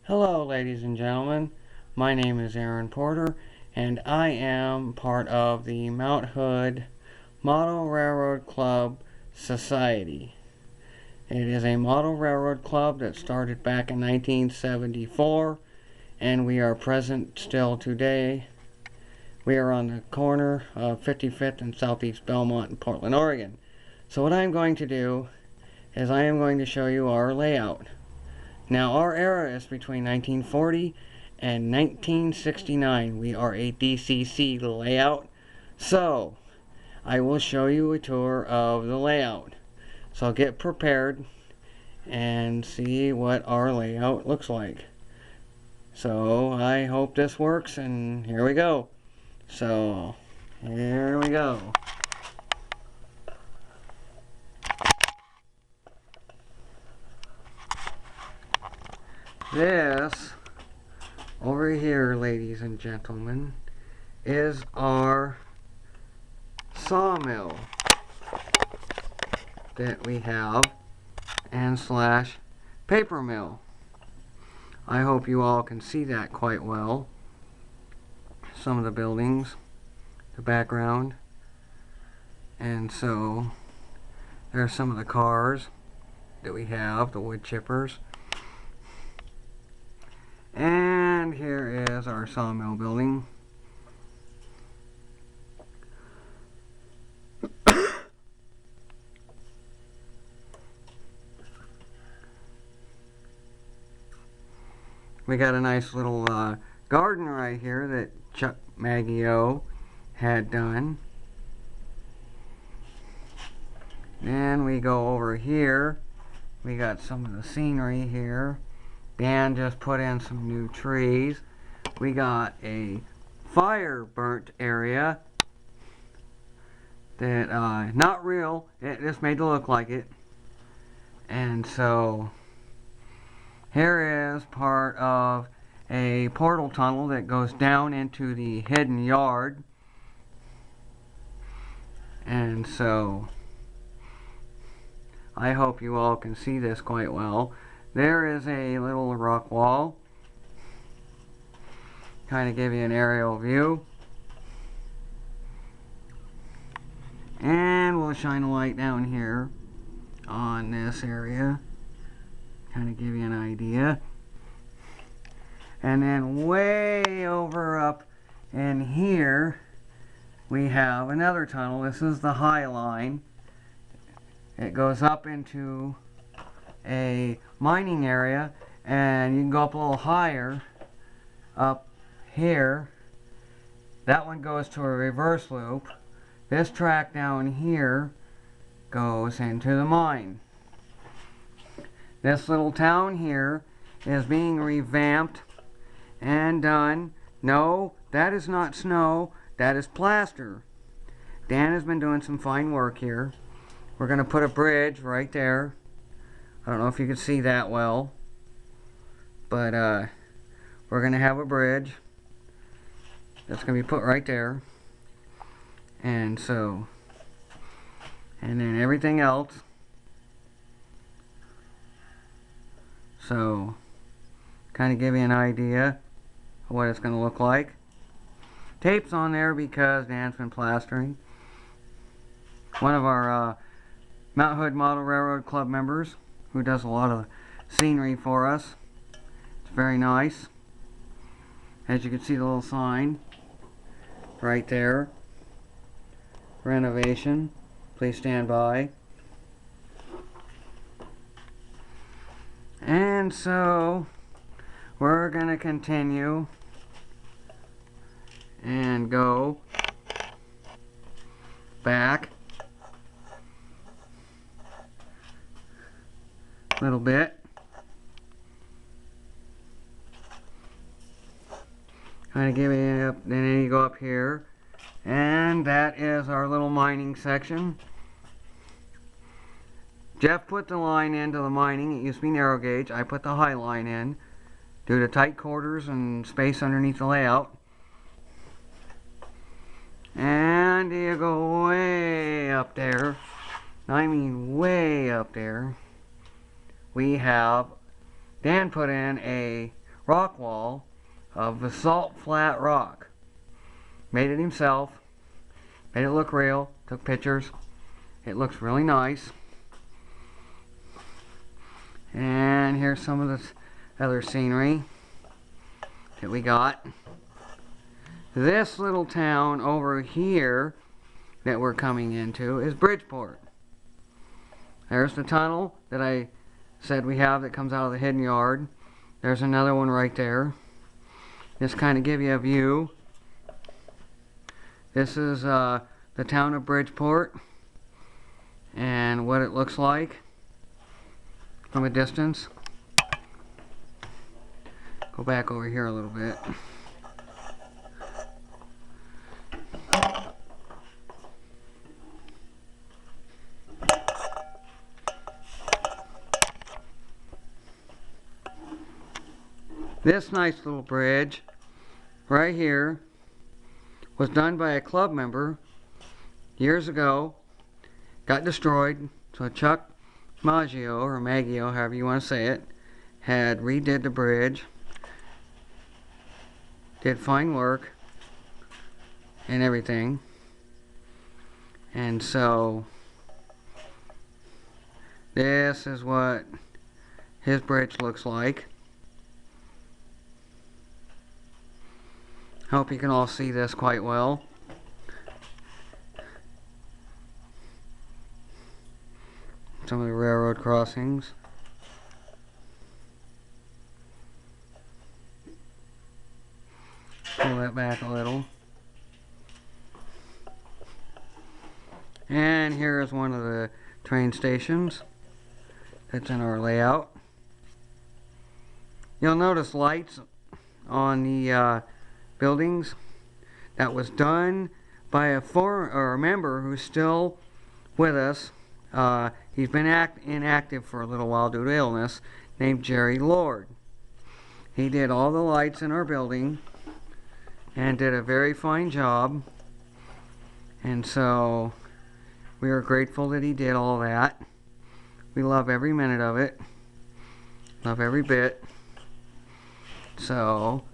Hello, ladies and gentlemen. My name is Aaron Porter, and I am part of the Mount Hood Model Railroad Club Society. It is a model railroad club that started back in 1974, and we are present still today. We are on the corner of 55th and Southeast Belmont in Portland, Oregon. So what I'm going to do is I am going to show you our layout. Now, our era is between 1940 and 1969. We are a DCC layout. So, I will show you a tour of the layout. So get prepared and see what our layout looks like. So, I hope this works, and here we go. So, here we go. This, over here, ladies and gentlemen, is our sawmill that we have and slash paper mill. I hope you all can see that quite well. Some of the buildings, the background, and so there's some of the cars that we have, the wood chippers. And here is our sawmill building. We got a nice little garden right here that Chuck Maggio had done. Then we go over here. We got some of the scenery here. Dan just put in some new trees. We got a fire burnt area that not real, it just made to look like it. And so here is part of a portal tunnel that goes down into the hidden yard. And so I hope you all can see this quite well. There is a little rock wall. Kind of give you an aerial view. And we'll shine a light down here on this area. Kind of give you an idea. And then way over up in here, we have another tunnel. This is the High Line. It goes up into a mining area, and you can go up a little higher up here. That one goes to a reverse loop. This track down here goes into the mine. This little town here is being revamped and done. No, that is not snow, that is plaster. Dan has been doing some fine work here. We're going to put a bridge right there. I don't know if you can see that well, but we're going to have a bridge that's going to be put right there. And so, and then everything else. So, kind of give you an idea of what it's going to look like. Tape's on there because Dan's been plastering. One of our Mount Hood Model Railroad Club members who does a lot of scenery for us. It's very nice. As you can see, the little sign right there. Renovation. Please stand by. And so we're going to continue and go back a little bit. Kind of give it up, then you go up here, and that is our little mining section. Jeff put the line into the mining. It used to be narrow gauge. I put the high line in due to tight quarters and space underneath the layout. And you go way up there. I mean way up there. We have Dan put in a rock wall of basalt flat rock. Made it himself, made it look real, took pictures. It looks really nice. And here's some of the other scenery that we got. This little town over here that we're coming into is Bridgeport. There's the tunnel that I said we have that comes out of the hidden yard. There's another one right there. Just kind of give you a view. This is the town of Bridgeport and what it looks like from a distance. Go back over here a little bit. This nice little bridge right here was done by a club member years ago, got destroyed, so Chuck Maggio, or Maggio, however you want to say it, had redid the bridge, did fine work and everything, and so this is what his bridge looks like. Hope you can all see this quite well. Some of the railroad crossings. Pull that back a little. And here is one of the train stations that's in our layout. You'll notice lights on the buildings. That was done by a member who's still with us. He's been inactive for a little while due to illness, named Jerry Lord. He did all the lights in our building and did a very fine job, and so we are grateful that he did all that. We love every minute of it, love every bit. So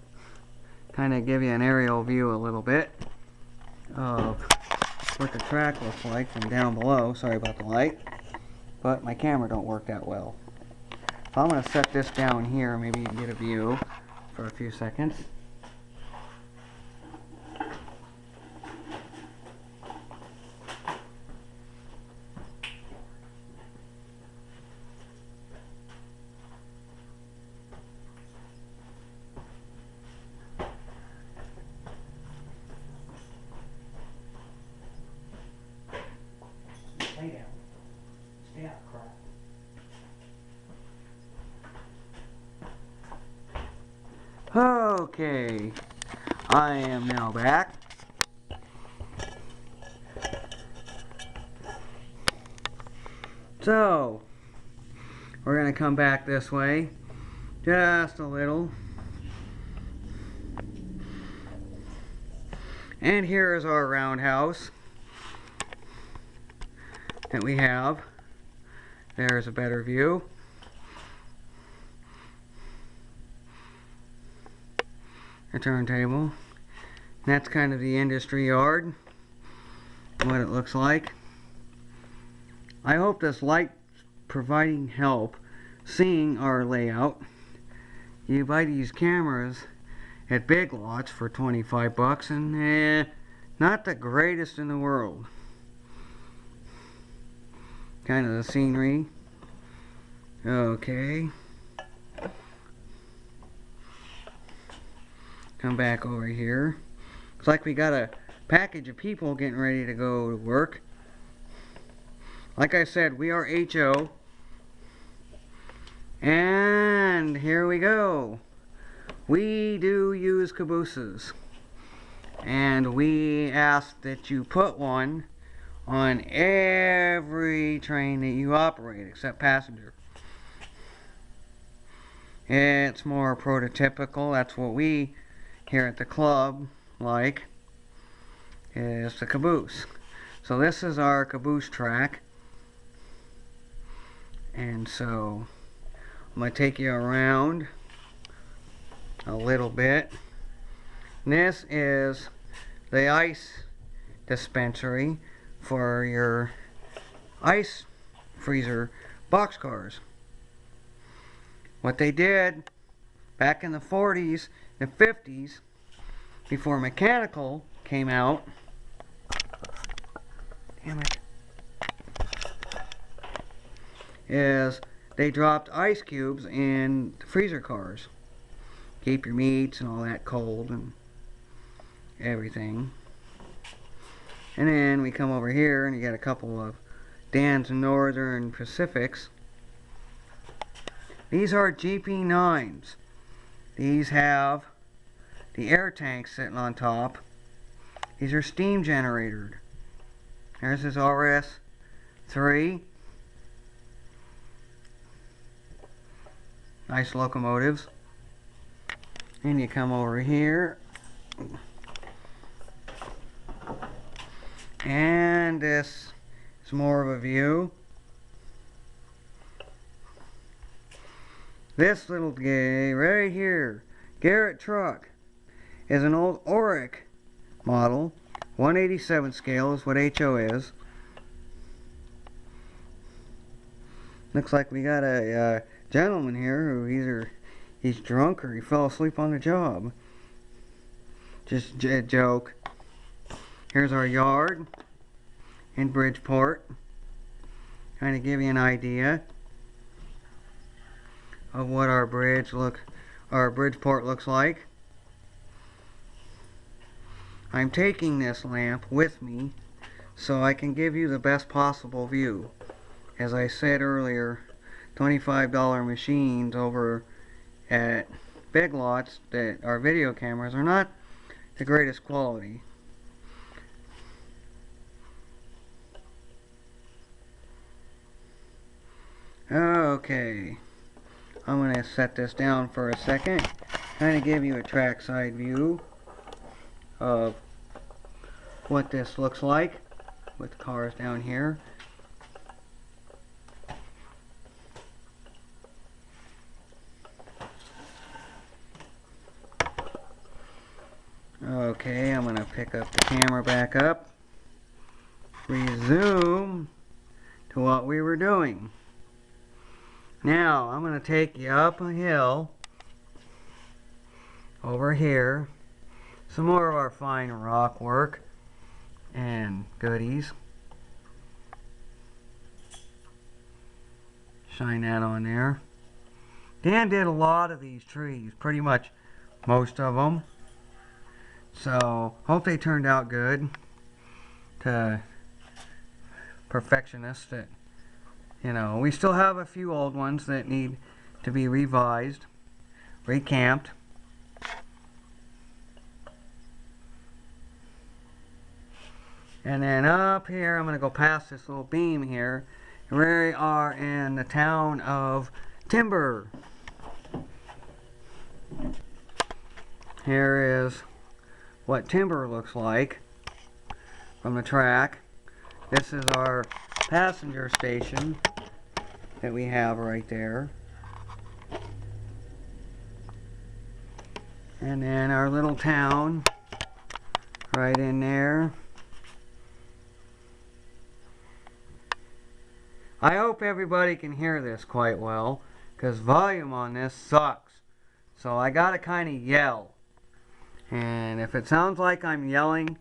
kind of give you an aerial view a little bit of what the track looks like from down below. Sorry about the light, but my camera don't work that well. So I'm going to set this down here, maybe you can get a view for a few seconds. Lay down. Stay out, crap. Okay, I am now back. So, we're going to come back this way just a little. And here is our roundhouse that we have. There's a better view. A turntable. That's kind of the industry yard, what it looks like. I hope this light providing help seeing our layout. You buy these cameras at Big Lots for 25 bucks and not the greatest in the world. Kind of the scenery. Okay. Come back over here. Looks like we got a package of people getting ready to go to work. Like I said, we are HO. And here we go. We do use cabooses. And we ask that you put one on every train that you operate, except passenger. It's more prototypical. That's what we here at the club like, is the caboose. So this is our caboose track. And so I'm going to take you around a little bit. And this is the ice dispensary for your ice freezer boxcars. What they did back in the 40s and 50s, before mechanical came out, damn it, is they dropped ice cubes in the freezer cars. Keep your meats and all that cold and everything. And then we come over here and you got a couple of Dan's Northern Pacifics. These are GP9s. These have the air tank sitting on top. These are steam generated. There's his RS3. Nice locomotives. And you come over here. And this is more of a view. This little guy right here, Garrett truck, is an old Oric model. 187 scale is what HO is. Looks like we got a gentleman here who either he's drunk or he fell asleep on the job. Just a joke. Here's our yard in Bridgeport. Kind of give you an idea of what our Bridgeport looks like. I'm taking this lamp with me so I can give you the best possible view. As I said earlier, $25 machines over at Big Lots that are video cameras are not the greatest quality. Okay, I'm going to set this down for a second, kind of give you a trackside view of what this looks like with the cars down here. Okay, I'm going to pick up the camera back up, resume to what we were doing. Now, I'm going to take you up a hill over here. Some more of our fine rock work and goodies. Shine that on there. Dan did a lot of these trees, pretty much most of them. So, hope they turned out good to perfectionists that, you know, we still have a few old ones that need to be revised, recamped. And then up here, I'm going to go past this little beam here. We are in the town of Timber. Here is what Timber looks like from the track. This is our passenger station that we have right there. And then our little town right in there. I hope everybody can hear this quite well, because volume on this sucks. So I gotta kind of yell. And if it sounds like I'm yelling,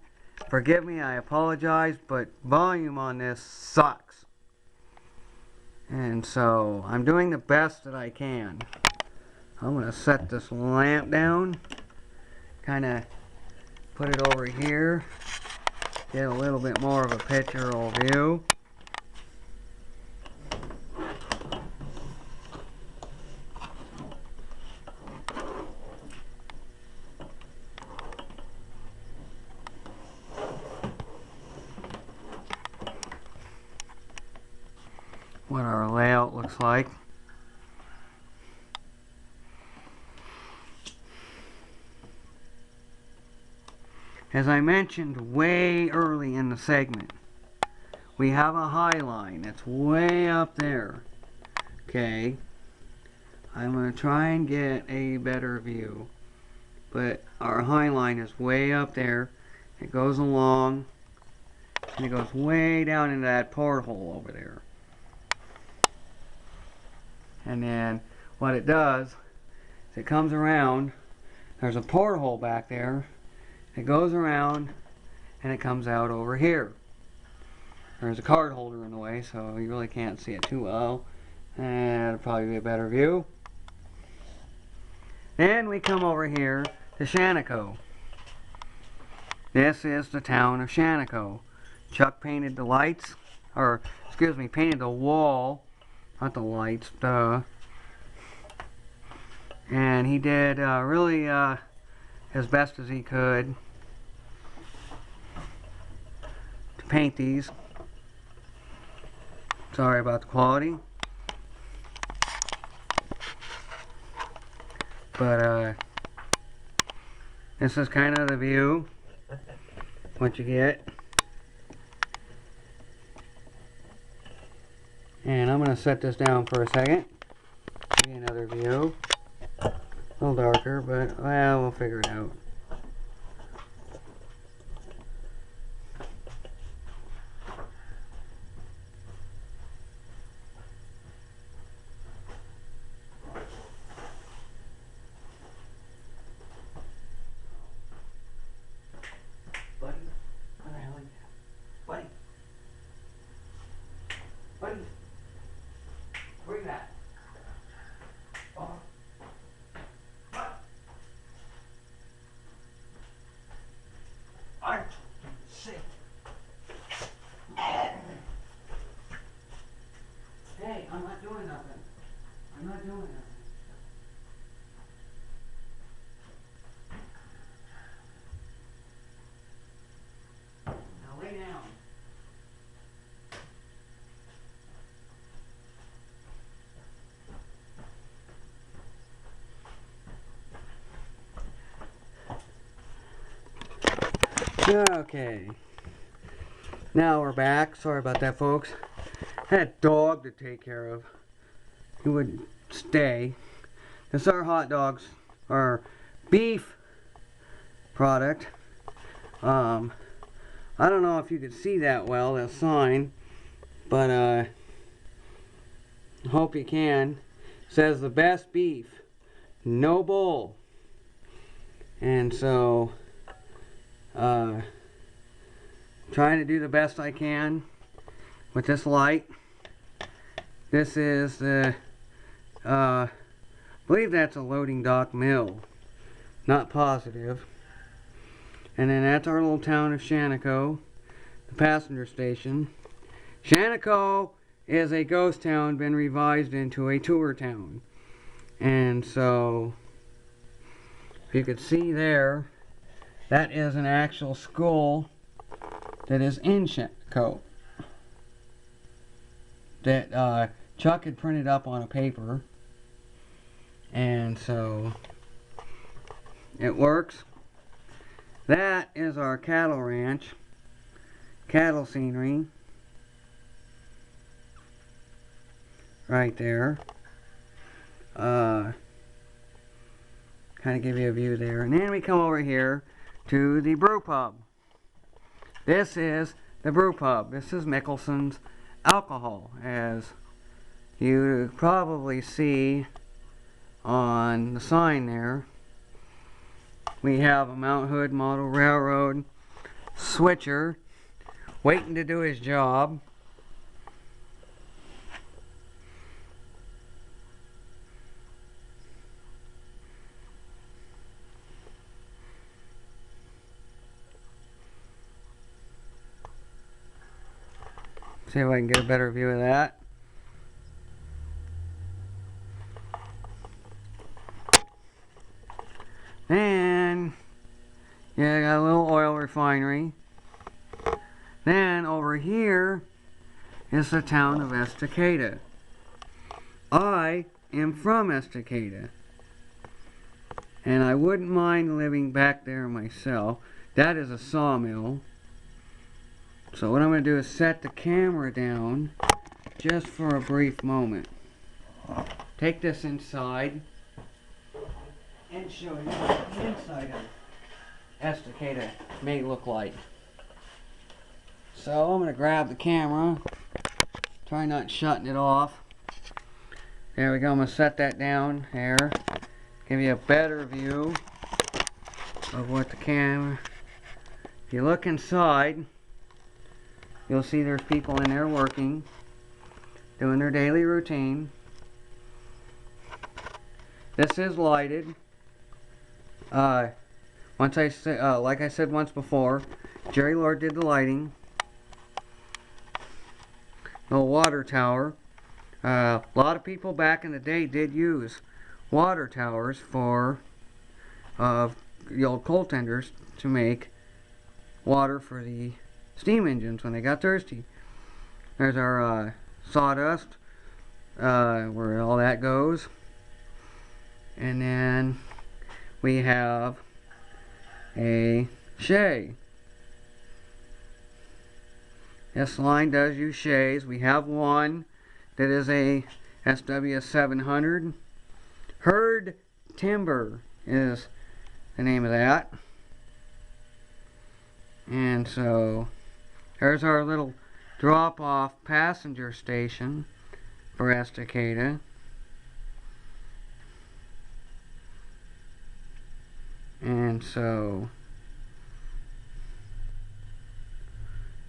forgive me, I apologize, but volume on this sucks. And so I'm doing the best that I can. I'm going to set this lamp down, kind of put it over here, get a little bit more of a pictorial view. What our layout looks like. As I mentioned way early in the segment, we have a high line that's way up there. Okay, I'm going to try and get a better view. but our High Line is way up there. It goes along, and it goes way down into that porthole over there. And then what it does is it comes around. There's a porthole back there. It goes around, and it comes out over here. There's a card holder in the way, so you really can't see it too well. And it'll probably be a better view. Then we come over here to Shaniko. This is the town of Shaniko. Chuck painted the lights, or excuse me, painted the wall, not the lights, duh. And he did really as best as he could to paint these. Sorry about the quality. But this is kind of the view, what you get. And I'm going to set this down for a second. Give you another view. A little darker, but well, we'll figure it out. Buddy, what the hell is that? Buddy. Buddy. Bring that. Oh. What? I'm sick. Hey, I'm not doing nothing. I'm not doing nothing. Now lay down. Okay. Now we're back. Sorry about that, folks. I had a dog to take care of. He wouldn't stay. This is our hot dogs, our beef product. I don't know if you could see that well, that sign, but I hope you can. It says the best beef, no bull. And so trying to do the best I can with this light. This is the I believe that's a loading dock mill, not positive. And then that's our little town of Shaniko, the passenger station. Shaniko is a ghost town, been revised into a tour town. And so if you could see there, that is an actual school that is in Shaniko that Chuck had printed up on a paper, and so it works. That is our cattle ranch, cattle scenery right there. Kind of give you a view there, and then we come over here to the brew pub. This is the brew pub. This is Mickelson's Alcohol, as you probably see on the sign there. We have a Mount Hood Model Railroad switcher waiting to do his job. See if I can get a better view of that. And yeah, I got a little oil refinery. Then over here is the town of Estacada. I am from Estacada, and I wouldn't mind living back there myself. That is a sawmill. So what I'm going to do is set the camera down just for a brief moment. Take this inside. and show you what the inside of Estacada may look like. So I'm going to grab the camera, try not shutting it off. There we go, I'm going to set that down there, give you a better view of what the camera. If you look inside, you'll see there's people in there working, doing their daily routine. This is lighted. Like I said once before, Jerry Lord did the lighting. The water tower. A lot of people back in the day did use water towers for the old coal tenders to make water for the steam engines when they got thirsty. There's our sawdust, where all that goes. And then we have a shay. This line does use shays. We have one that is a SW700. Herd Timber is the name of that. And so there's our little drop-off passenger station for Estacada. And so,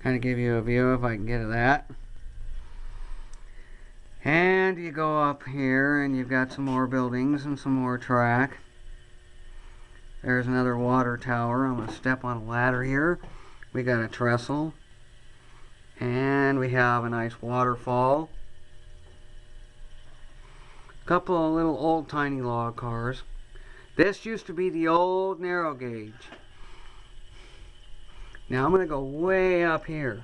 kind of give you a view if I can get to that. And you go up here and you've got some more buildings and some more track. There's another water tower. I'm going to step on a ladder here. We got a trestle. And we have a nice waterfall. A couple of little old tiny log cars. This used to be the old narrow gauge. Now I'm going to go way up here,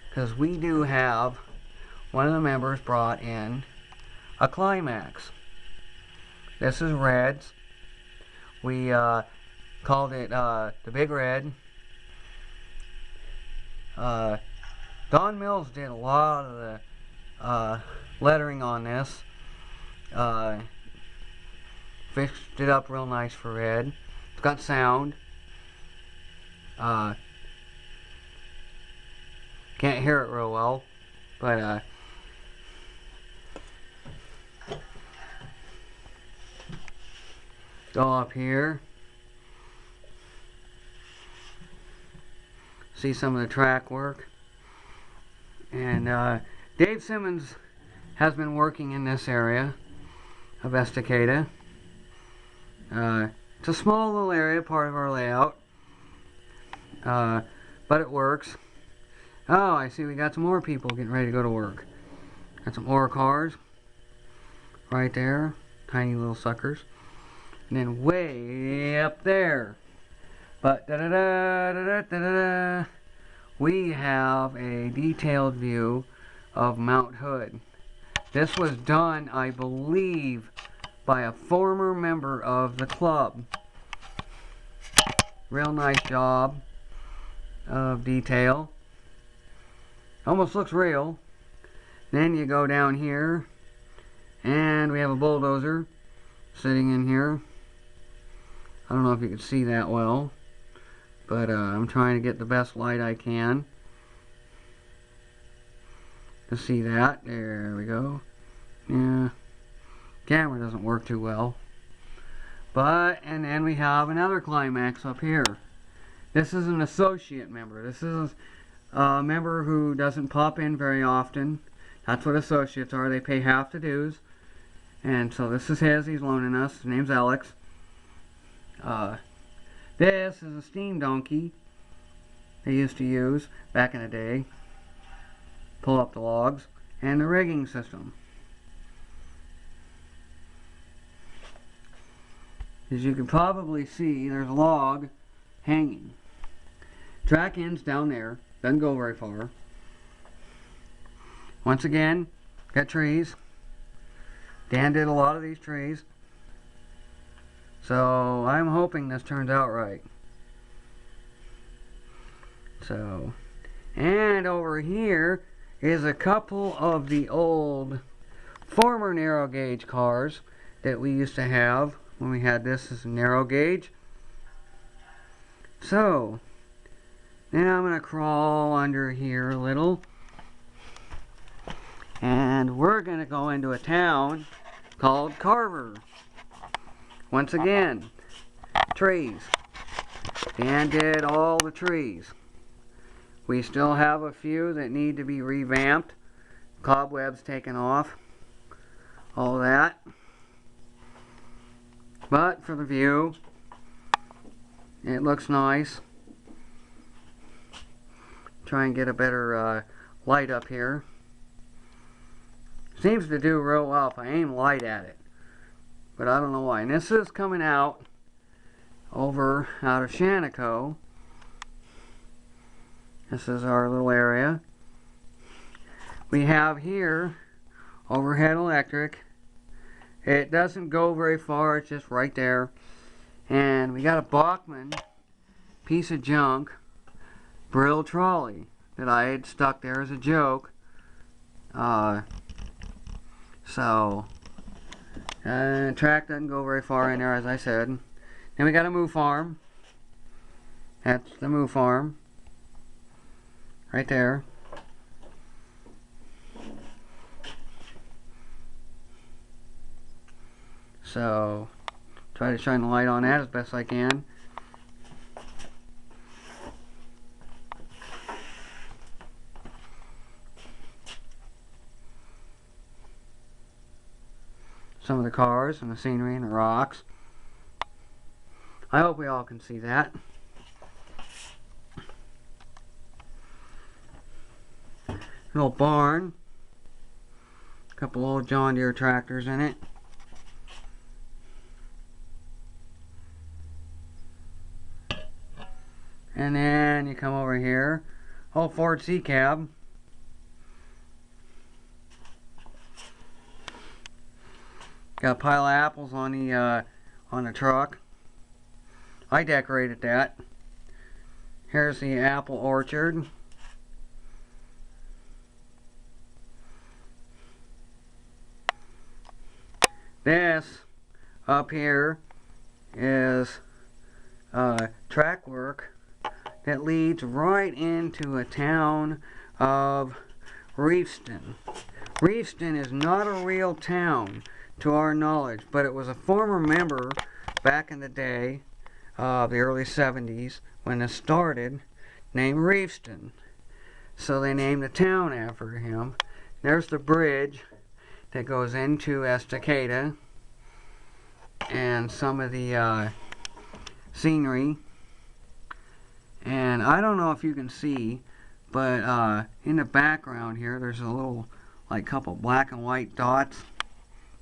because we do have one of the members brought in a Climax. This is Reds. We called it the Big Red. Don Mills did a lot of the lettering on this. Fixed it up real nice for Red. It's got sound. Can't hear it real well, but go up here. See some of the track work. And Dave Simmons has been working in this area of Estacada. It's a small little area, part of our layout, but it works. Oh, I see we got some more people getting ready to go to work. Got some more cars right there, tiny little suckers. And then way up there, but we have a detailed view of Mount Hood. This was done, I believe, by a former member of the club. Real nice job of detail. Almost looks real. Then you go down here and we have a bulldozer sitting in here. I don't know if you can see that well, but I'm trying to get the best light I can to see that. There we go. Yeah. Camera doesn't work too well. And then we have another Climax up here. This is an associate member. This is a member who doesn't pop in very often. That's what associates are. They pay half the dues. And so this is his. He's loaning us. His name's Alex. This is a steam donkey they used to use back in the day. Pull up the logs. And the rigging system. As you can probably see, there's a log hanging. Track ends down there. Doesn't go very far. Once again, got trees. Dan did a lot of these trees. So I'm hoping this turns out right. So, and over here is a couple of the old former narrow gauge cars that we used to have when we had this as a narrow gauge. So, now I'm going to crawl under here a little. And we're going to go into a town called Carver. Once again, trees. Dan did all the trees. We still have a few that need to be revamped. Cobwebs taken off. All that. But for the view, it looks nice. Try and get a better light up here. Seems to do real well if I aim light at it. But I don't know why. And this is coming out of Shaniko. This is our little area. We have here overhead electric. It doesn't go very far, it's just right there. And we got a Bachmann piece of junk Brill trolley that I had stuck there as a joke. Track doesn't go very far in there, as I said. Then we got a moo farm. That's the moo farm. Right there. So, try to shine the light on that as best I can. Some of the cars and the scenery and the rocks. I hope we all can see that. An old barn. A couple old John Deere tractors in it. And then you come over here. Old Ford C-Cab. Got a pile of apples on the truck. I decorated that. Here's the apple orchard. This up here is track work that leads right into a town of Reeveston. Reeveston is not a real town to our knowledge, but it was a former member back in the day of the early 70s when it started, named Reeveston. So they named the town after him. There's the bridge that goes into Estacada and some of the scenery. And I don't know if you can see, but in the background here there's a little couple black and white dots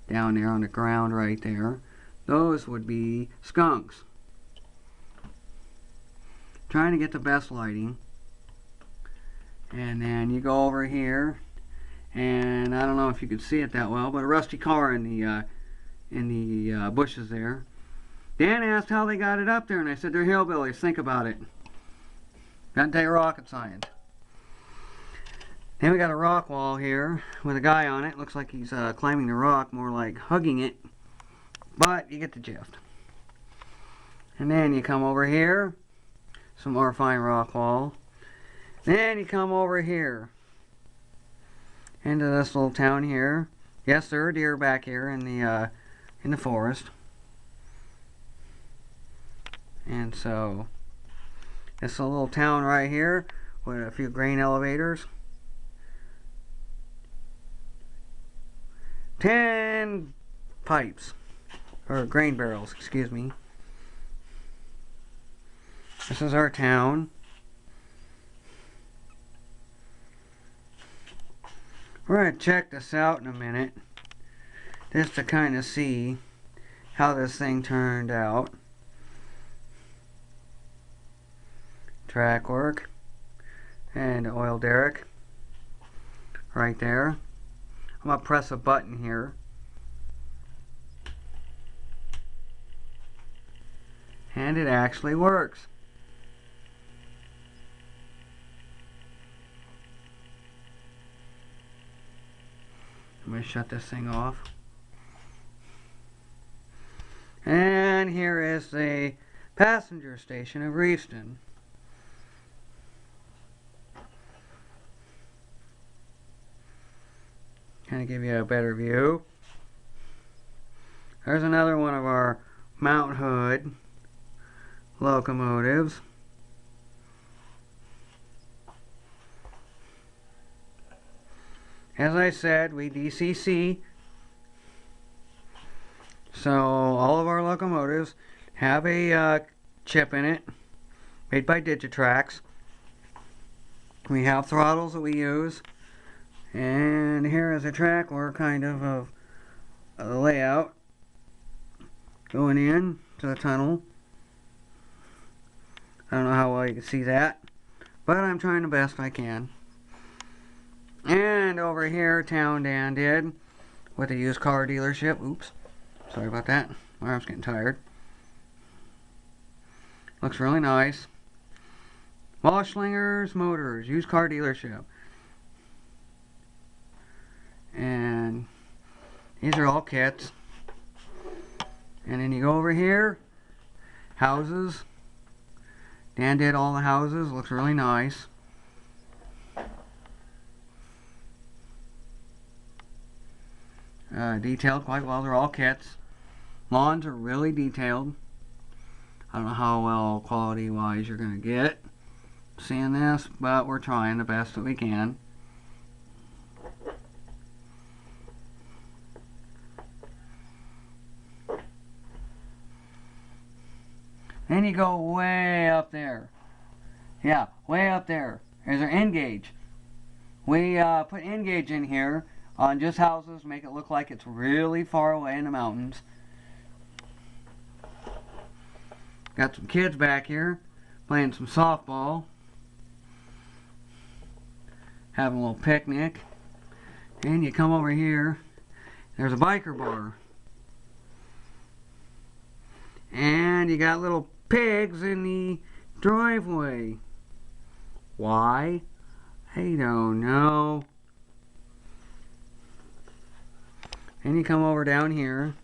down there on the ground right there. Those would be skunks. Trying to get the best lighting. And then you go over here, and I don't know if you can see it that well, but a rusty car in the bushes there. Dan asked how they got it up there, and I said they're hillbillies. Think about it. Doesn't take rocket science. Then we got a rock wall here with a guy on it. Looks like he's climbing the rock, more like hugging it. But you get the gist. And then you come over here. Some more fine rock wall. Then you come over here. Into this little town here. Yes, there are deer back here in the forest. And so it's a little town right here with a few grain elevators. 10 pipes, or grain barrels, excuse me. This is our town. We're going to check this out in a minute, just to kind of see how this thing turned out. Track work and oil derrick right there. I'm going to press a button here. And it actually works. I'm going to shut this thing off. And And here is the passenger station of Reefston. Kind of give you a better view. There's another one of our Mount Hood locomotives. As I said, we DCC, so all of our locomotives have a chip in it made by Digitrax. We have throttles that we use, and here is a track where kind of the layout going in to the tunnel. I don't know how well you can see that, but I'm trying the best I can. And over here, Town Dan did with a used car dealership. Oops, sorry about that. My arm's getting tired. Looks really nice. Moschlinger's Motors, used car dealership. And these are all kits. And then you go over here, houses. Dan did all the houses, looks really nice. Detailed quite well, they're all kits. Lawns are really detailed. I don't know how well quality wise you're going to get seeing this, but we're trying the best that we can. Then you go way up there. Yeah, way up there. There's our N-gauge. We put N-gauge in here on just houses, make it look like it's really far away in the mountains. Got some kids back here playing some softball, having a little picnic. And you come over here, there's a biker bar. And you got little pigs in the driveway. Why? I don't know. And you come over down here,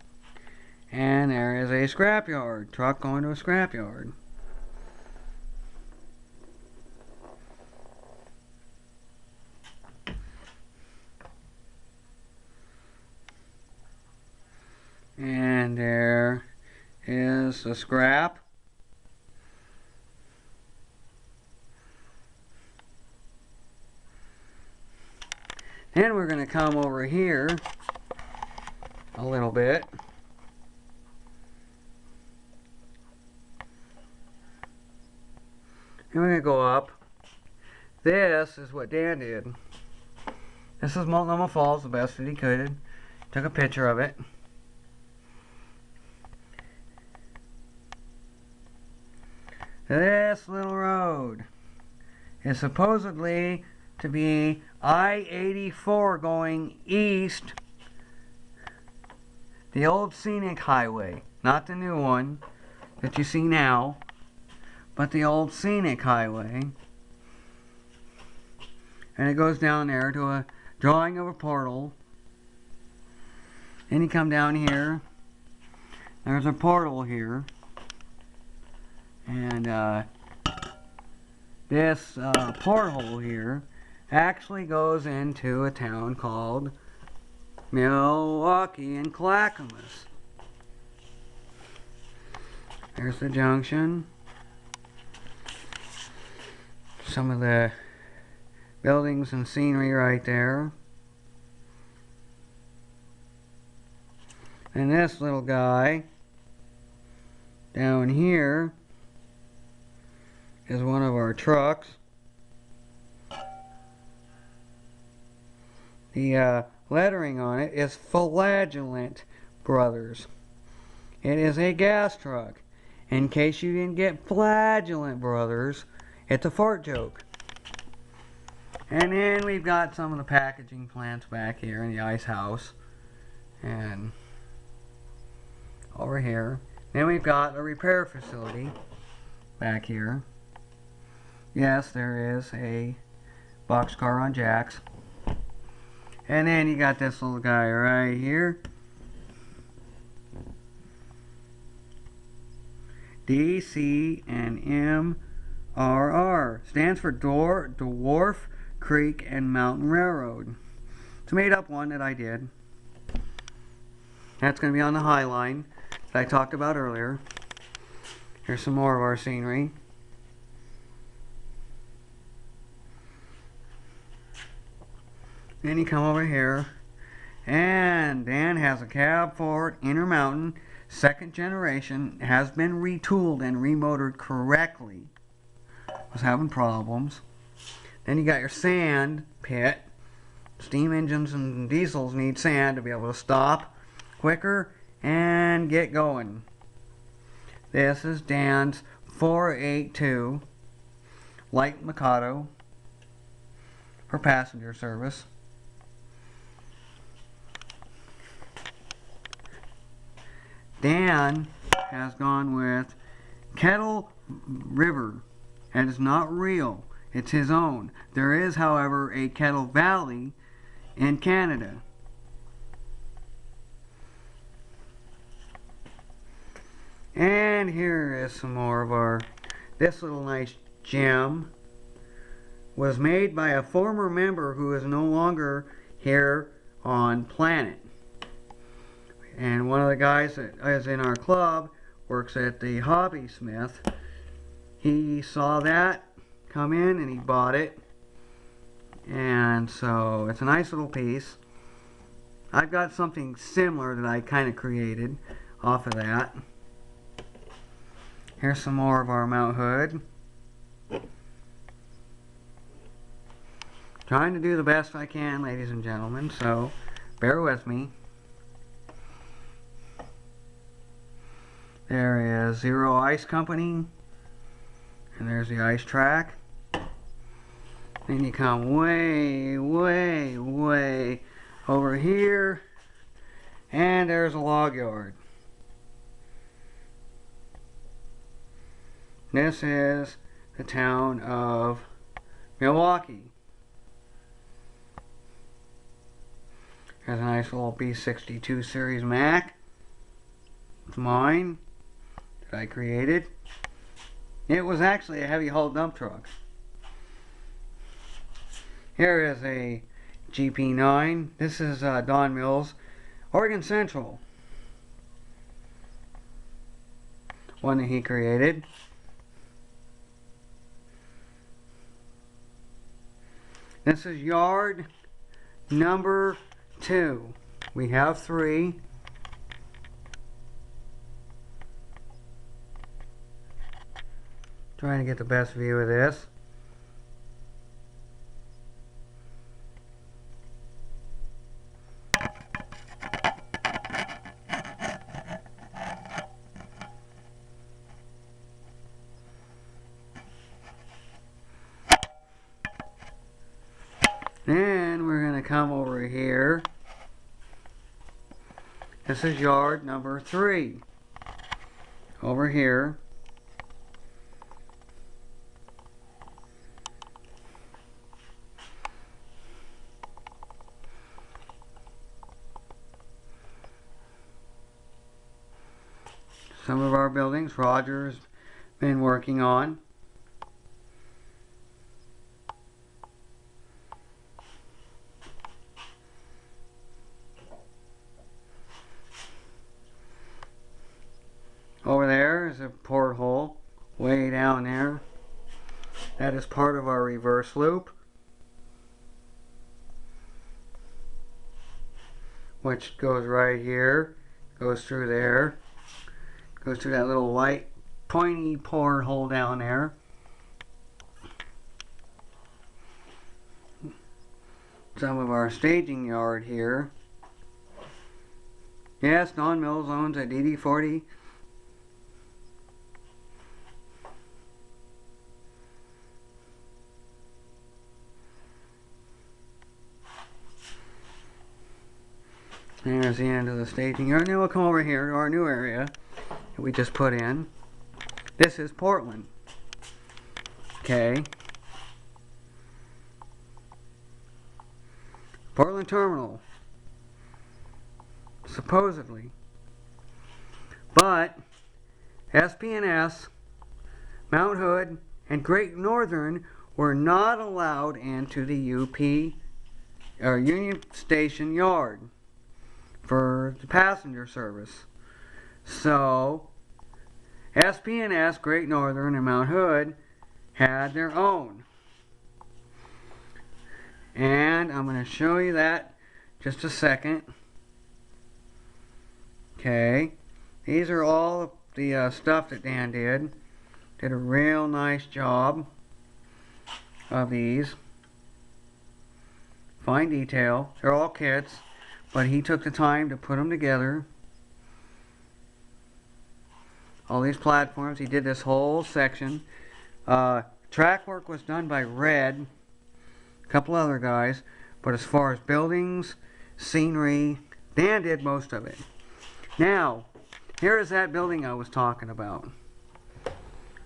and there is a scrapyard. Truck going to a scrapyard. And there is the scrap. Then we're going to come over here a little bit. And we're going to go up. This is what Dan did. This is Multnomah Falls, the best that he could. Took a picture of it. This little road is supposedly to be I-84 going east, the old scenic highway, not the new one that you see now, but the old scenic highway. And it goes down there to a drawing of a portal. Then you come down here, there's a portal here. And this porthole here actually goes into a town called Milwaukee and Clackamas. There's the junction. Some of the buildings and scenery right there. And this little guy down here is one of our trucks. The lettering on it is Flagellant Brothers. It is a gas truck. In case you didn't get Flagellant Brothers, it's a fart joke. And then we've got some of the packaging plants back here in the ice house. And over here. Then we've got a repair facility back here. Yes, there is a boxcar on jacks. And then you got this little guy right here. D, C, and M, R, R. Stands for Dwarf Creek and Mountain Railroad. It's a made up one that I did. That's going to be on the High Line that I talked about earlier. Here's some more of our scenery. Then you come over here, and Dan has a cab for Intermountain, second generation, has been retooled and remotored correctly. Was having problems. Then you got your sand pit. Steam engines and diesels need sand to be able to stop quicker and get going. This is Dan's 482 Light Mikado for passenger service. Dan has gone with Kettle River, and it's not real. It's his own. There is, however, a Kettle Valley in Canada. And here is some more of our, this little nice gem was made by a former member who is no longer here on planet. And one of the guys that is in our club works at the Hobby Smith. He saw that come in and he bought it. And so it's a nice little piece. I've got something similar that I kind of created off of that. Here's some more of our Mount Hood. Trying to do the best I can, ladies and gentlemen, so bear with me. There is Zero Ice Company, and there's the ice track. Then you come way, way, way over here, and there's a log yard. This is the town of Milwaukee. Has a nice little B62 series Mack. It's mine that I created. It was actually a heavy haul dump truck. Here is a GP9. This is Don Mills, Oregon Central. One that he created. This is yard number 2. We have 3. Trying to get the best view of this. Then we're going to come over here. This is yard number 3. Over here. Some of our buildings Roger's been working on. Over there is a porthole way down there. That is part of our reverse loop, which goes right here, goes through there, goes through that little white pointy porthole down there. Some of our staging yard here. Yes, Don Mills owns a DD40. There's the end of the staging yard. Now we'll come over here to our new area that we just put in. This is Portland. Okay. Portland Terminal. Supposedly. But SP&S, Mount Hood, and Great Northern were not allowed into the UP or Union Station yard for the passenger service. So SP&S, Great Northern, and Mount Hood had their own. And I'm going to show you that just a second. Okay, these are all the stuff that Dan did. Did a real nice job of these. Fine detail. They're all kits, but he took the time to put them together. All these platforms, he did this whole section. Track work was done by Red, a couple other guys, but as far as buildings, scenery, Dan did most of it. Now, here is that building I was talking about.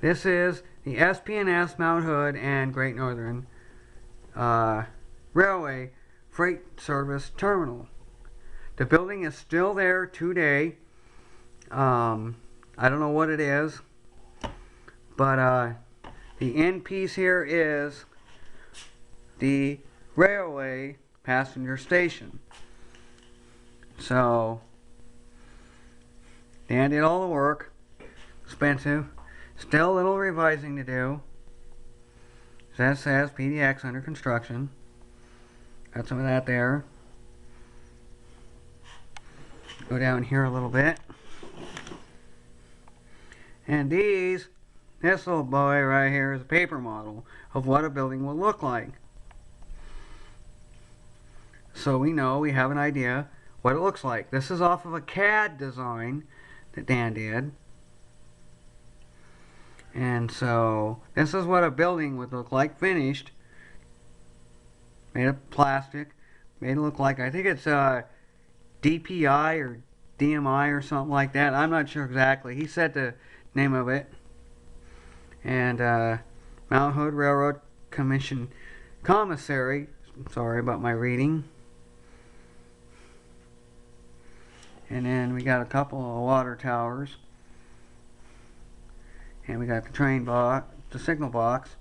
This is the SP&S, Mount Hood, and Great Northern Railway Freight Service Terminal. The building is still there today. I don't know what it is, but the end piece here is the railway passenger station. So Dan did all the work. Expensive. Still a little revising to do. That says PDX under construction. Got some of that there. Go down here a little bit. And this little boy right here is a paper model of what a building will look like. So we know, we have an idea what it looks like. This is off of a CAD design that Dan did. And so this is what a building would look like finished. Made of plastic. Made it look like, I think it's DPI or DMI or something like that. I'm not sure exactly. He said the name of it. And Mount Hood Railroad Commission Commissary. Sorry about my reading. And then we got a couple of water towers. And we got the train box, the signal box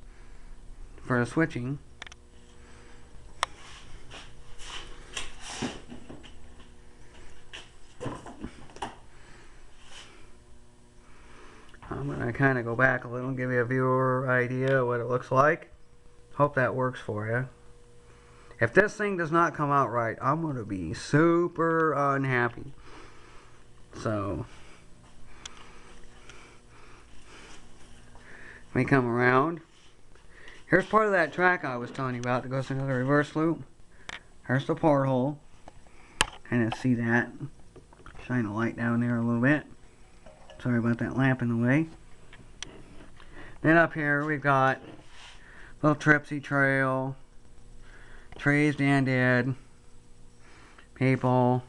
for the switching. I'm going to kind of go back a little and give you a viewer idea of what it looks like. Hope that works for you. If this thing does not come out right, I'm going to be super unhappy. So let me come around. Here's part of that track I was telling you about that goes into the reverse loop. Here's the porthole. Kind of see that. Shine a light down there a little bit. Sorry about that lamp in the way. Then up here we've got a little Tripsy trail. Trees Dan did. People.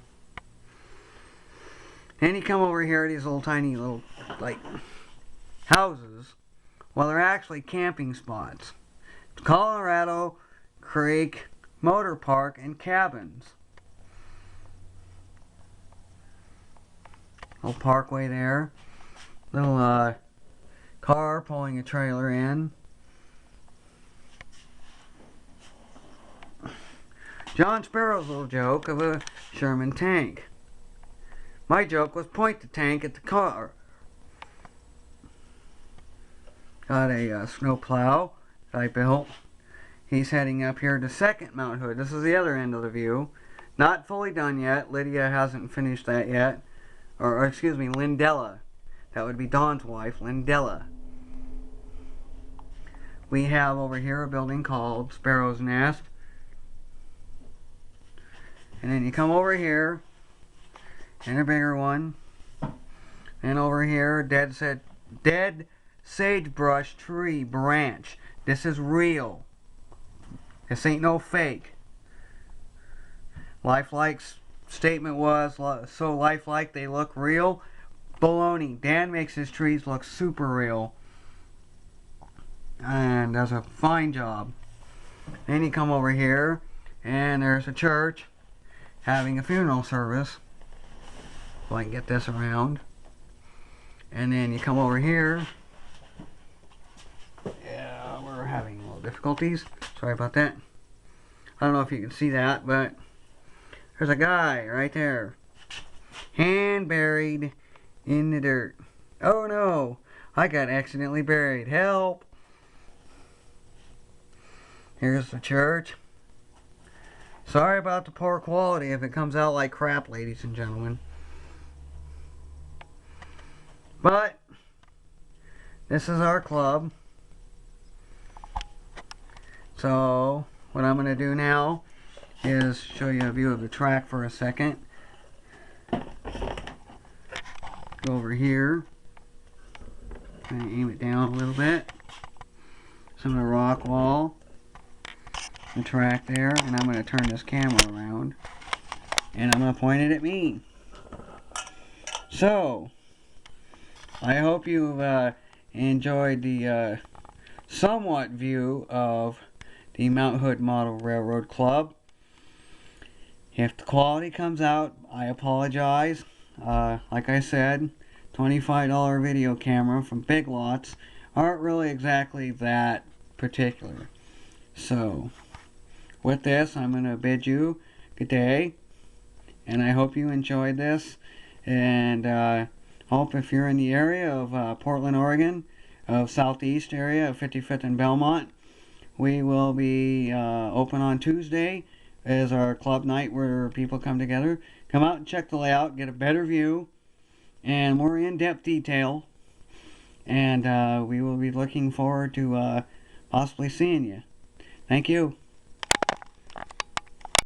Then you come over here, these little tiny little like houses. Well, they're actually camping spots. Colorado Creek Motor Park and cabins. Little parkway there. Little car pulling a trailer in. John Sparrow's little joke of a Sherman tank. My joke was point the tank at the car. Got a snow plow that I built. He's heading up here to Second Mount Hood. This is the other end of the view. Not fully done yet. Lydia hasn't finished that yet. Or excuse me, Lindella. That would be Don's wife, Lindella. We have over here a building called Sparrow's Nest. And then you come over here, and a bigger one. And over here, dead sagebrush tree branch. This is real. This ain't no fake. Lifelike's statement was, so lifelike they look real. Baloney. Dan makes his trees look super real. And does a fine job. Then you come over here, and there's a church having a funeral service. So I can get this around. And then you come over here. Yeah, we're having a little difficulties. Sorry about that. I don't know if you can see that, but there's a guy right there. Hand buried in the dirt. Oh no, I got accidentally buried. Help! Here's the church. Sorry about the poor quality if it comes out like crap, ladies and gentlemen. But this is our club. So what I'm going to do now is show you a view of the track for a second. Go over here. Kind of aim it down a little bit. Some of the rock wall. The track there. And I'm going to turn this camera around. And I'm going to point it at me. So, I hope you've enjoyed the somewhat view of the Mount Hood Model Railroad Club. If the quality comes out, I apologize. Like I said, $25 video camera from Big Lots aren't really exactly that particular. So, with this, I'm going to bid you good day. And I hope you enjoyed this. And hope if you're in the area of Portland, Oregon, of southeast area of 55th and Belmont, we will be open on Tuesday as our club night where people come together. Come out and check the layout, get a better view, and more in-depth detail. And we will be looking forward to possibly seeing you. Thank you.